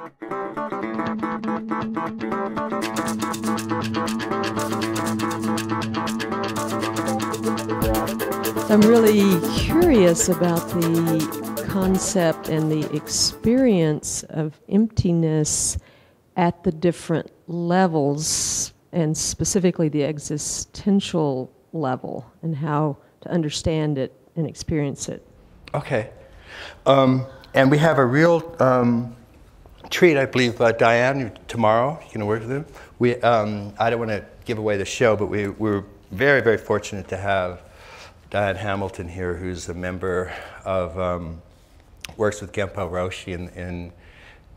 I'm really curious about the concept and the experience of emptiness at the different levels, and specifically the existential level, and how to understand it and experience it. Okay. And we have a real treat, I believe, Diane, tomorrow. You can work with him. I don't want to give away the show, but we're very, very fortunate to have Diane Hamilton here, who's a member of, works with Genpo Roshi in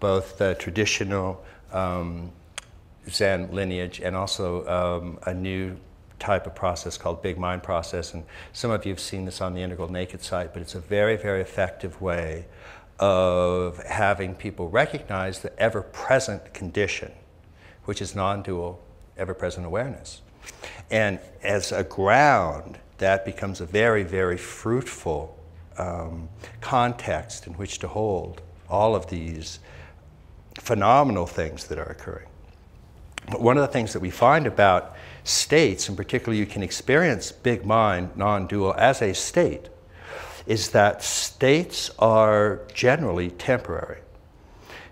both the traditional Zen lineage and also a new type of process called Big Mind process. And some of you have seen this on the Integral Naked site, but it's a very, very effective way of having people recognize the ever-present condition, which is non-dual, ever-present awareness. And as a ground, that becomes a very, very fruitful context in which to hold all of these phenomenal things that are occurring. But one of the things that we find about states, and particularly you can experience big mind, non-dual, as a state, is that states are generally temporary.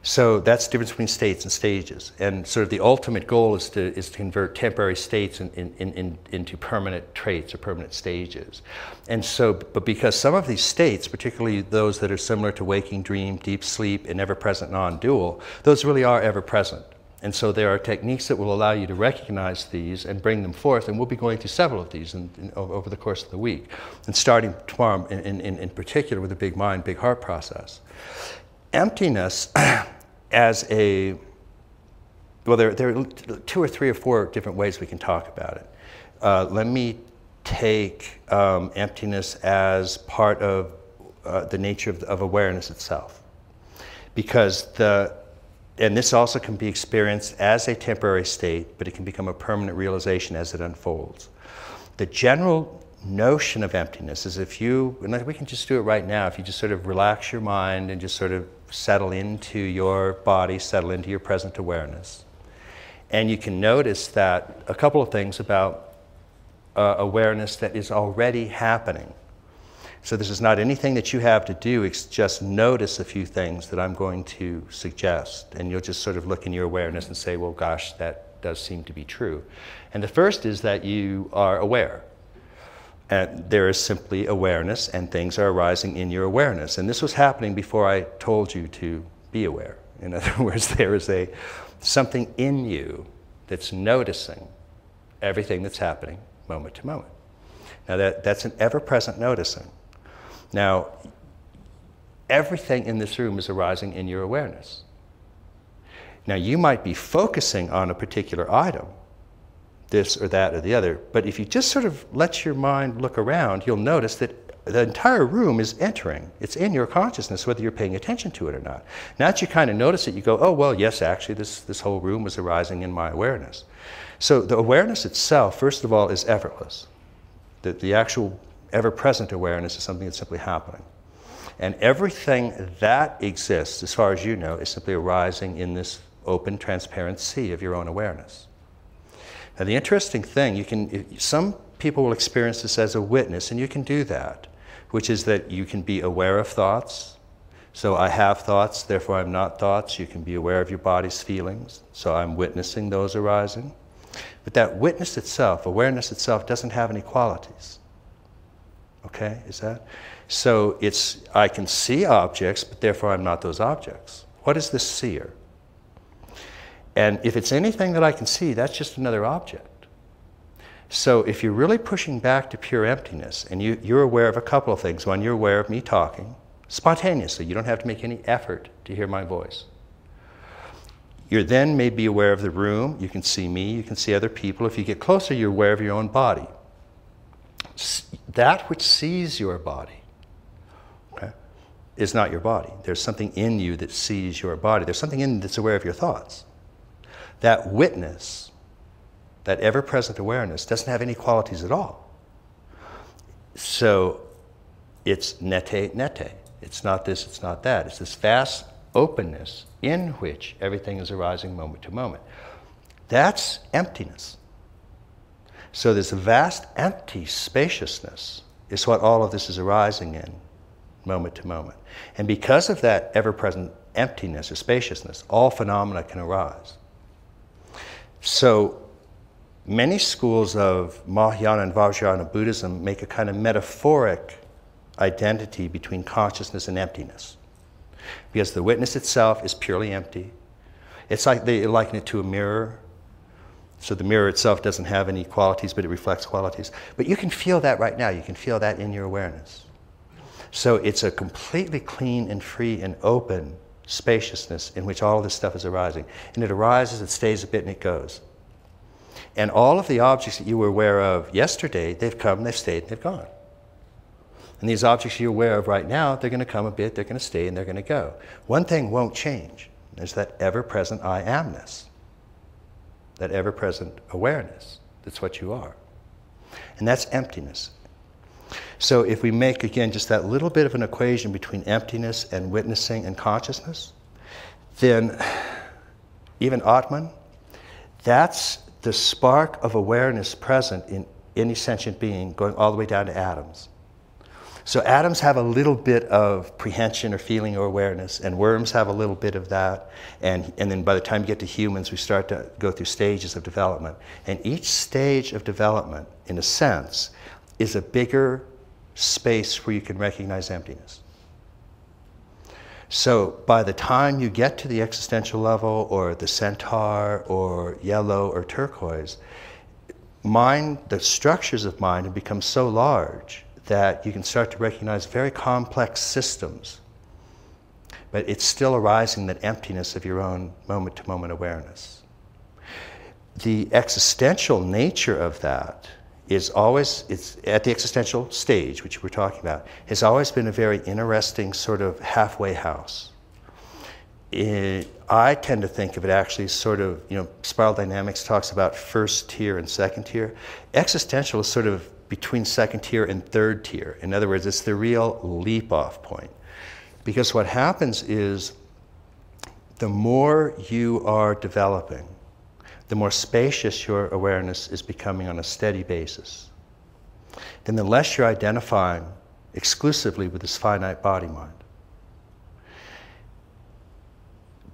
So that's the difference between states and stages. And sort of the ultimate goal is to convert temporary states into permanent traits or permanent stages. And so, but because some of these states, particularly those that are similar to waking, dream, deep sleep, and ever-present non-dual, those really are ever-present. And so there are techniques that will allow you to recognize these and bring them forth, and we'll be going through several of these over the course of the week. And starting tomorrow in particular with the Big Mind, Big Heart process. Emptiness as a, well, there are 2 or 3 or 4 different ways we can talk about it. Let me take emptiness as part of the nature of awareness itself. Because and this also can be experienced as a temporary state, but it can become a permanent realization as it unfolds. The general notion of emptiness is if you, and we can just do it right now, if you just sort of relax your mind and just sort of settle into your body, settle into your present awareness. And you can notice that a couple of things about awareness that is already happening. So this is not anything that you have to do, it's just notice a few things that I'm going to suggest. And you'll just sort of look in your awareness and say, well, gosh, that does seem to be true. And the first is that you are aware. And there is simply awareness, and things are arising in your awareness. And this was happening before I told you to be aware. In other words, there is something in you that's noticing everything that's happening moment to moment. Now that's an ever-present noticing. Now, everything in this room is arising in your awareness. Now, you might be focusing on a particular item, this or that or the other, but if you just sort of let your mind look around, you'll notice that the entire room is entering. It's in your consciousness, whether you're paying attention to it or not. Now that you kind of notice it, you go, oh, well, yes, actually, this whole room was arising in my awareness. So the awareness itself, first of all, is effortless. The actual ever-present awareness is something that's simply happening. And everything that exists, as far as you know, is simply arising in this open, transparent sea of your own awareness. Now the interesting thing, some people will experience this as a witness, and you can do that, which is that you can be aware of thoughts. So I have thoughts, therefore I'm not thoughts. You can be aware of your body's feelings, so I'm witnessing those arising. But that witness itself, awareness itself, doesn't have any qualities. Okay, is that? So I can see objects, but therefore I'm not those objects. What is this seer? And if it's anything that I can see, that's just another object. So if you're really pushing back to pure emptiness, and you're aware of a couple of things. One, you're aware of me talking spontaneously. You don't have to make any effort to hear my voice. You're then maybe aware of the room. You can see me, you can see other people. If you get closer, you're aware of your own body. That which sees your body, okay, is not your body. There's something in you that sees your body. There's something in you that's aware of your thoughts. That witness, that ever-present awareness, doesn't have any qualities at all. So it's nete, nete. It's not this, it's not that. It's this vast openness in which everything is arising moment to moment. That's emptiness. So this vast empty spaciousness is what all of this is arising in, moment to moment. And because of that ever-present emptiness or spaciousness, all phenomena can arise. So many schools of Mahayana and Vajrayana Buddhism make a kind of metaphoric identity between consciousness and emptiness. Because the witness itself is purely empty. It's like they liken it to a mirror. So the mirror itself doesn't have any qualities, but it reflects qualities. But you can feel that right now. You can feel that in your awareness. So it's a completely clean and free and open spaciousness in which all of this stuff is arising. And it arises, it stays a bit, and it goes. And all of the objects that you were aware of yesterday, they've come, they've stayed, and they've gone. And these objects you're aware of right now, they're going to come a bit, they're going to stay, and they're going to go. One thing won't change. There's that ever-present I amness. That ever-present awareness. That's what you are. And that's emptiness. So if we make, again, just that little bit of an equation between emptiness and witnessing and consciousness, then even Atman, that's the spark of awareness present in any sentient being going all the way down to atoms. So atoms have a little bit of prehension or feeling or awareness, and worms have a little bit of that, and then by the time you get to humans, we start to go through stages of development. And each stage of development, in a sense, is a bigger space where you can recognize emptiness. So by the time you get to the existential level, or the centaur, or yellow, or turquoise, mind, the structures of mind have become so large that you can start to recognize very complex systems. But it's still arising that emptiness of your own moment-to-moment awareness. The existential nature of that is always, it's at the existential stage, which we're talking about, has always been a very interesting sort of halfway house. I tend to think of it actually sort of, spiral dynamics talks about first tier and second tier. Existential is sort of between second tier and third tier. In other words, it's the real leap-off point. Because what happens is the more you are developing, the more spacious your awareness is becoming on a steady basis. Then the less you're identifying exclusively with this finite body-mind.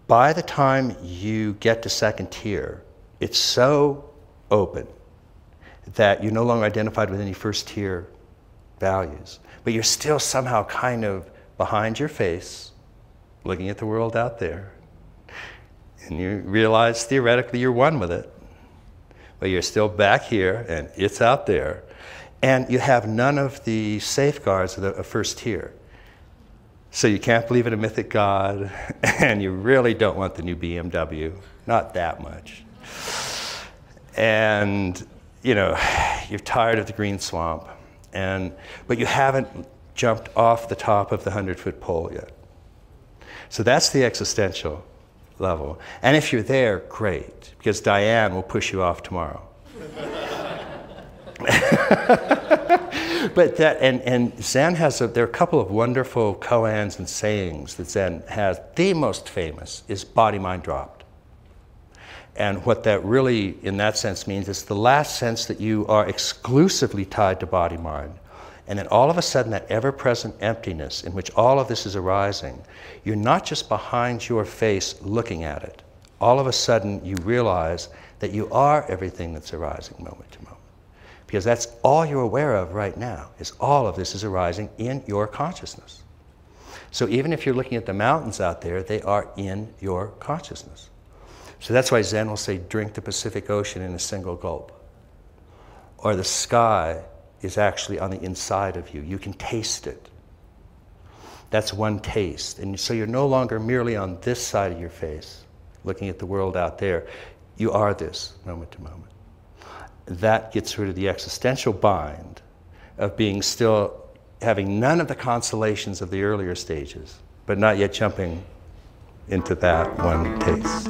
By the time you get to second tier, it's so open that you're no longer identified with any first tier values. But you're still somehow kind of behind your face, looking at the world out there. And you realize theoretically you're one with it. But you're still back here, and it's out there. And you have none of the safeguards of the first tier. So you can't believe in a mythic God, and you really don't want the new BMW. Not that much. And you're tired of the green swamp, but you haven't jumped off the top of the 100-foot pole yet. So that's the existential level. And if you're there, great, because Diane will push you off tomorrow. But that, and Zen has, there are a couple of wonderful koans and sayings that Zen has. The most famous is body-mind dropped. And what that really, in that sense, means is the last sense that you are exclusively tied to body-mind. And then all of a sudden, that ever-present emptiness in which all of this is arising, you're not just behind your face looking at it. All of a sudden, you realize that you are everything that's arising moment to moment. Because that's all you're aware of right now, is all of this is arising in your consciousness. So even if you're looking at the mountains out there, they are in your consciousness. So that's why Zen will say, drink the Pacific Ocean in a single gulp. Or the sky is actually on the inside of you. You can taste it. That's one taste. And so you're no longer merely on this side of your face, looking at the world out there. You are this, moment to moment. That gets rid of the existential bind of being still, having none of the consolations of the earlier stages, but not yet jumping into that one taste.